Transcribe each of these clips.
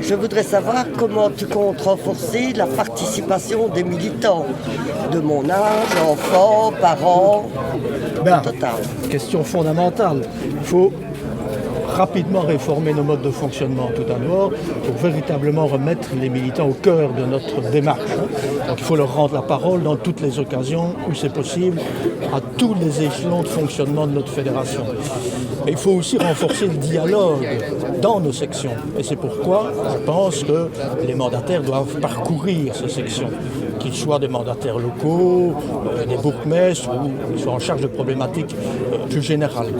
Je voudrais savoir comment tu comptes renforcer la participation des militants, de mon âge, enfants, parents, total. Question fondamentale. Il faut rapidement réformer nos modes de fonctionnement tout d'abord pour véritablement remettre les militants au cœur de notre démarche. Donc il faut leur rendre la parole dans toutes les occasions où c'est possible, à tous les échelons de fonctionnement de notre fédération. Et il faut aussi renforcer le dialogue dans nos sections. Et c'est pourquoi je pense que les mandataires doivent parcourir ces sections, qu'ils soient des mandataires locaux, des bourgmestres ou qu'ils soient en charge de problématiques plus générales.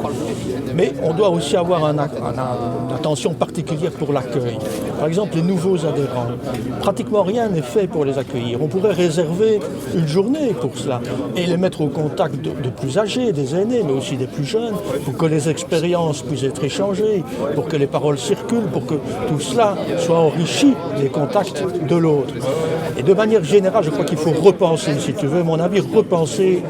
Mais on doit aussi avoir une attention particulière pour l'accueil. Par exemple, les nouveaux adhérents, pratiquement rien n'est fait pour les accueillir. On pourrait réserver une journée pour cela et les mettre au contact de plus âgés, des aînés, mais aussi des plus jeunes, pour que les expériences puissent être échangées, pour que les paroles circulent, pour que tout cela soit enrichi des contacts de l'autre. Et de manière générale, je crois qu'il faut repenser, si tu veux, mon avis, repenser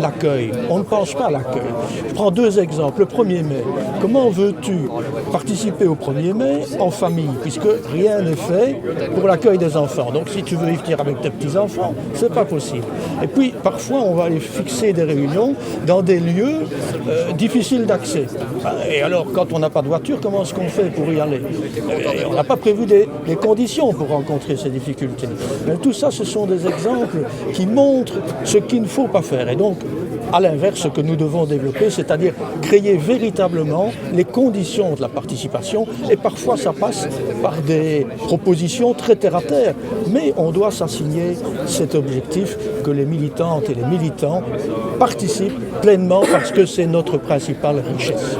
l'accueil. On ne pense pas à l'accueil. Je prends deux exemples. Le 1er mai. Comment veux-tu participer au 1er mai en famille, puisque rien n'est fait pour l'accueil des enfants. Donc si tu veux y venir avec tes petits-enfants, c'est pas possible. Et puis parfois on va aller fixer des réunions dans des lieux difficiles d'accès. Et alors quand on n'a pas de voiture, comment est-ce qu'on fait pour y aller? Et on n'a pas prévu des conditions pour rencontrer ces difficultés. Mais tout ça, ce sont des exemples qui montrent ce qu'il ne faut pas faire. Et donc, à l'inverse, ce que nous devons développer, c'est-à-dire créer véritablement les conditions de la participation. Et parfois, ça passe par des propositions très terre-à-terre. Mais on doit s'assigner cet objectif que les militantes et les militants participent pleinement parce que c'est notre principale richesse.